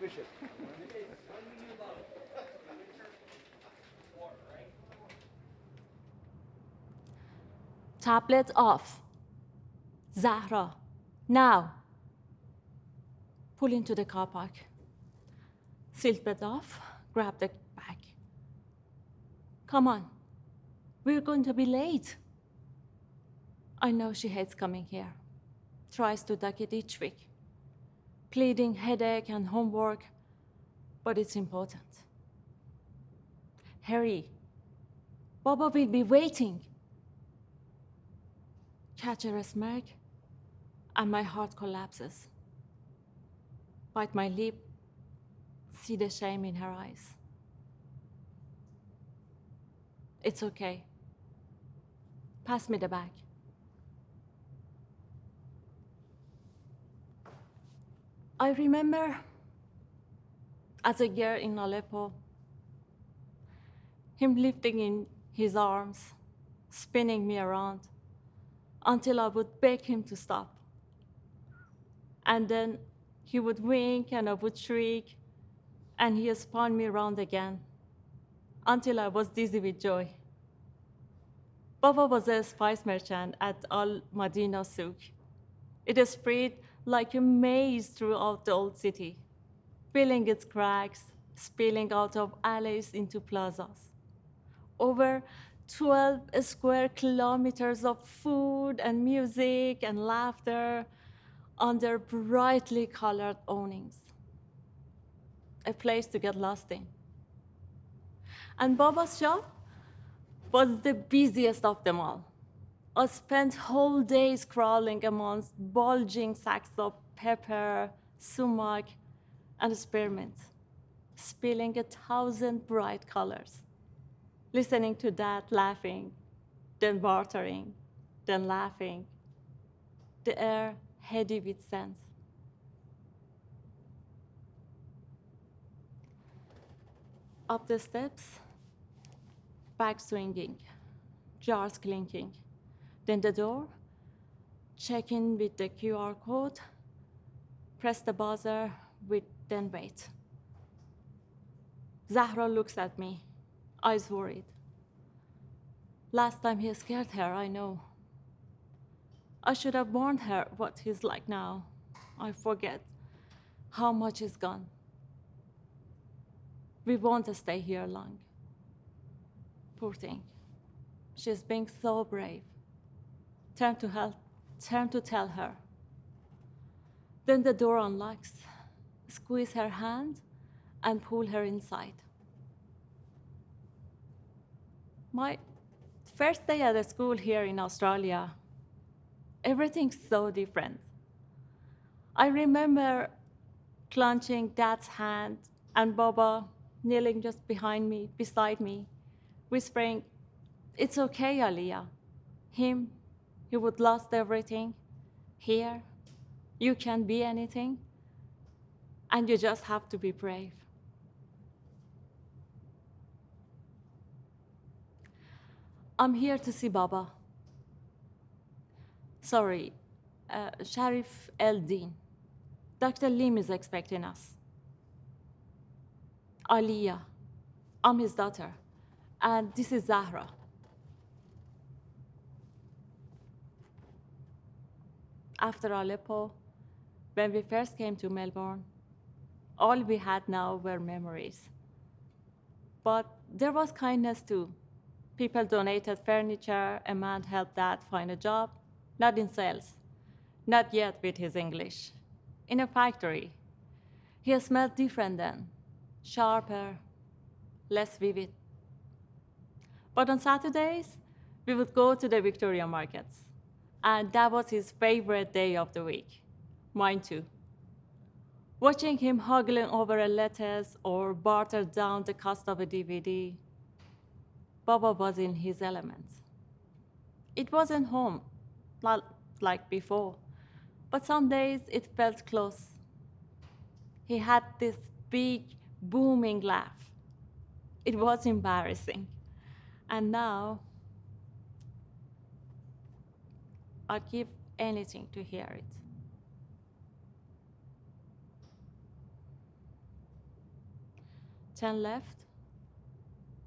suspicious. Tablet off. Zahra, now. Pull into the car park. Seatbelt off, grab the bag. Come on, we're going to be late. I know she hates coming here. Tries to duck it each week. Pleading headache and homework, but it's important. Hurry, Baba will be waiting. Catch her smirk, and my heart collapses. Bite my lip, see the shame in her eyes. It's okay. Pass me the bag. I remember as a girl in Aleppo, him lifting in his arms, spinning me around until I would beg him to stop. And then he would wink and I would shriek, and he spun me around again until I was dizzy with joy. Baba was a spice merchant at Al Madina Souk. It spread like a maze throughout the old city, filling its cracks, spilling out of alleys into plazas. Over 12 square kilometers of food and music and laughter under brightly colored awnings. A place to get lost in. And Baba's shop was the busiest of them all. I spent whole days crawling amongst bulging sacks of pepper, sumac, and spearmint, spilling 1,000 bright colors, listening to that laughing, then bartering, then laughing, the air heady with scent. Up the steps, back swinging, jars clinking. Then the door, check in with the QR code, press the buzzer, then wait. Zahra looks at me, eyes worried. Last time he scared her, I know. I should have warned her what he's like now. I forget how much is gone. We won't stay here long. Poor thing. She's being so brave. Turn to tell her. Then the door unlocks. Squeeze her hand and pull her inside. My first day at the school here in Australia, everything's so different. I remember clenching Dad's hand and Baba kneeling just beside me, whispering, "It's okay, Aleea. He would lost everything. Here, you can be anything, and you just have to be brave." I'm here to see Baba. Sorry, Sharif Eldin. Dr. Lim is expecting us. Aleea, I'm his daughter, and this is Zahra. After Aleppo, when we first came to Melbourne, all we had now were memories. But there was kindness too. People donated furniture, a man helped Dad find a job, not in sales, not yet with his English, in a factory. He smelled different then, sharper, less vivid. But on Saturdays, we would go to the Victoria markets, and that was his favorite day of the week. Mine too. Watching him haggling over a lettuce or barter down the cost of a DVD, Baba was in his element. It wasn't home, not like before, but some days it felt close. He had this big, booming laugh. It was embarrassing. And now, I'd give anything to hear it. 10 left,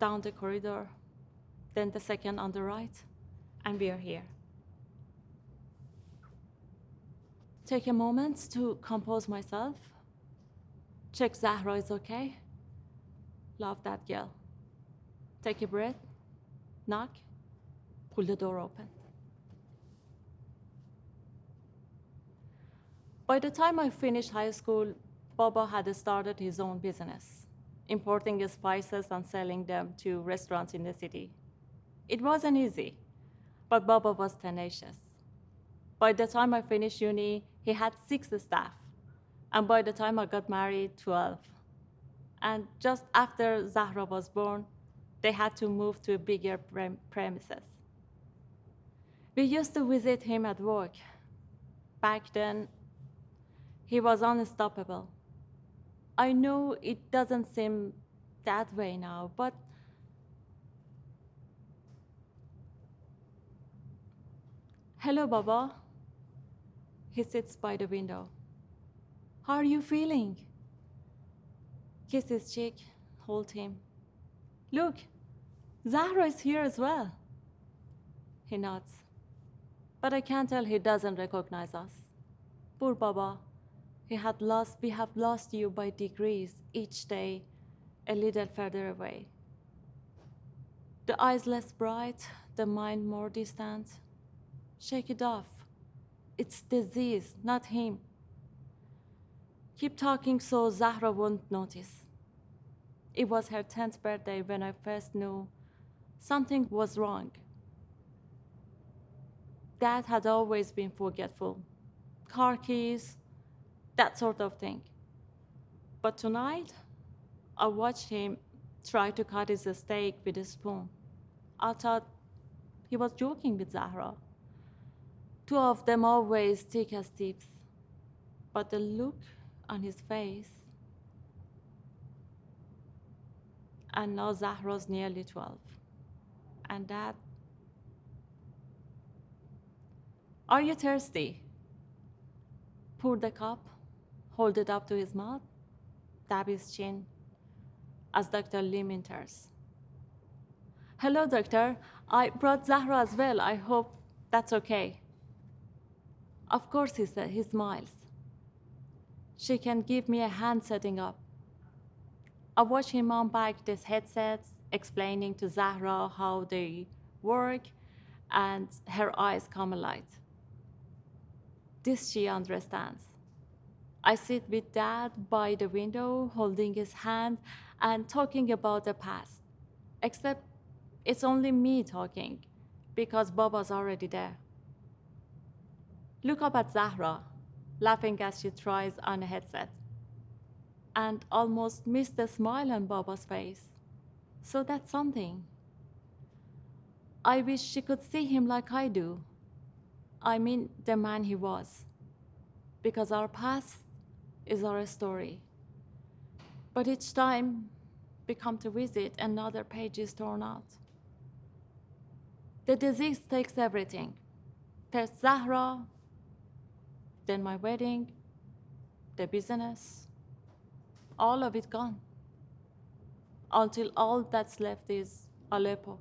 down the corridor, then the second on the right, and we are here. Take a moment to compose myself. Check Zahra is okay. Love that girl. Take a breath, knock, pull the door open. By the time I finished high school, Baba had started his own business, importing spices and selling them to restaurants in the city. It wasn't easy, but Baba was tenacious. By the time I finished uni, he had 6 staff, and by the time I got married, 12. And just after Zahra was born, they had to move to a bigger premises. We used to visit him at work. Back then, he was unstoppable. I know it doesn't seem that way now, but hello, Baba. He sits by the window. How are you feeling? Kiss his cheek, hold him. Look, Zahra is here as well. He nods, but I can tell he doesn't recognize us. Poor Baba. We have lost you by degrees each day, a little further away. The eyes less bright, the mind more distant. Shake it off. It's disease, not him. Keep talking so Zahra won't notice. It was her 10th birthday when I first knew something was wrong. Dad had always been forgetful. Car keys, that sort of thing. But tonight, I watched him try to cut his steak with a spoon. I thought he was joking with Zahra. 2 of them always thick as thieves. But the look on his face, and now Zahra's nearly 12. And Dad, are you thirsty? Pour the cup, hold it up to his mouth, dab his chin, as Dr. Lim enters. Hello, doctor. I brought Zahra as well. I hope that's okay. Of course, he said. He smiles. She can give me a hand setting up. I watch him unpack these headsets, explaining to Zahra how they work, and her eyes come alight. This she understands. I sit with Dad by the window, holding his hand and talking about the past. Except it's only me talking, because Baba's already there. Look up at Zahra, laughing as she tries on a headset, and almost miss the smile on Baba's face. So that's something. I wish she could see him like I do. I mean, the man he was. Because our past is our story. But each time we come to visit, another page is torn out. The disease takes everything. First Zahra, then my wedding, the business, all of it gone. Until all that's left is Aleppo.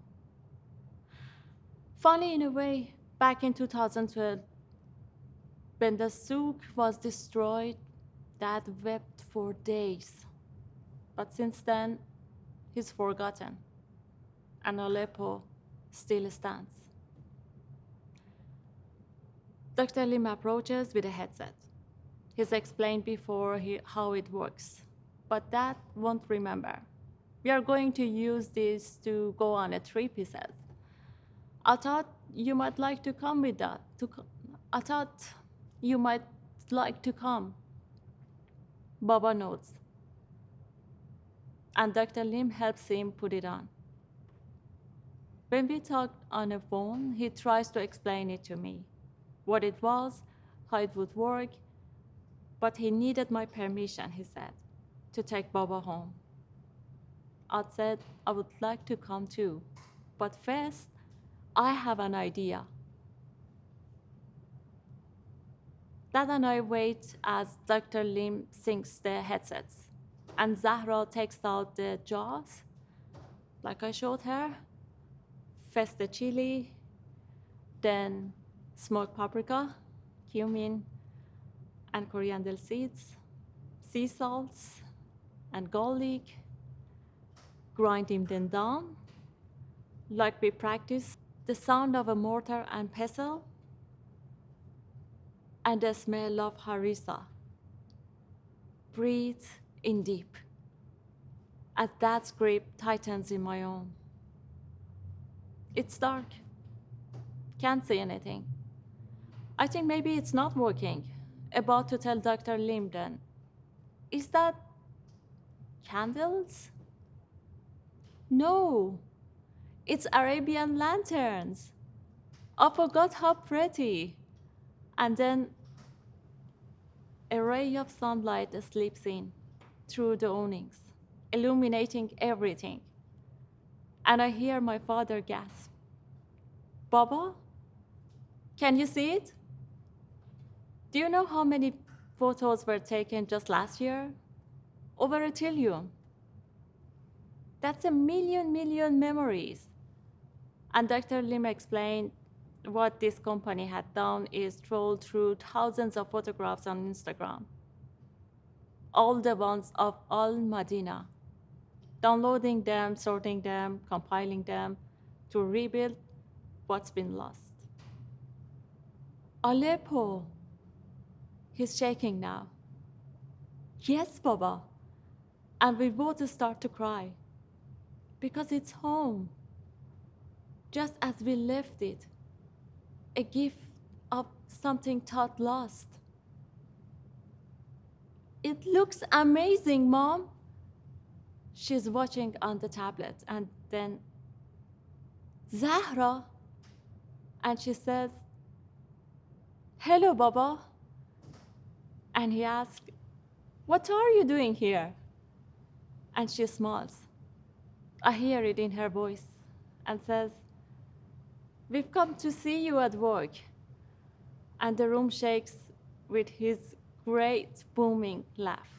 Funny in a way, back in 2012, when the souk was destroyed, Dad wept for days. But since then, he's forgotten, and Aleppo still stands. Dr. Lim approaches with a headset. He's explained before how it works, but Dad won't remember. We are going to use this to go on a trip, he says. I thought you might like to come with that. I thought you might like to come. Baba nods. And Dr. Lim helps him put it on. When we talked on the phone, he tries to explain it to me, what it was, how it would work, but he needed my permission, he said, to take Baba home. I said I would like to come too, but first, I have an idea. Dad and I wait as Dr. Lim syncs the headsets. And Zahra takes out the jars, like I showed her, first the chili, then smoked paprika, cumin, and coriander seeds, sea salts, and garlic, grind them down, like we practice, the sound of a mortar and pestle, and the smell of harissa. Breathe in deep, as that grip tightens in my own. It's dark, can't see anything. I think maybe it's not working. About to tell Dr. Limden, is that candles? No, it's Arabian lanterns. I forgot how pretty. And then a ray of sunlight slips in through the awnings, illuminating everything. And I hear my father gasp, Baba, can you see it? Do you know how many photos were taken just last year? Over a trillion. That's a million memories. And Dr. Lim explained what this company had done is troll through thousands of photographs on Instagram, all the ones of Al Madina, downloading them, sorting them, compiling them to rebuild what's been lost. Aleppo. He's shaking now. Yes, Baba. And we both start to cry because it's home, just as we left it, a gift of something thought lost. It looks amazing, Mom. She's watching on the tablet, and then Zahra, and she says, hello, Baba. And he asks, what are you doing here? And she smiles. I hear it in her voice and says, we've come to see you at work. And the room shakes with his great booming laugh.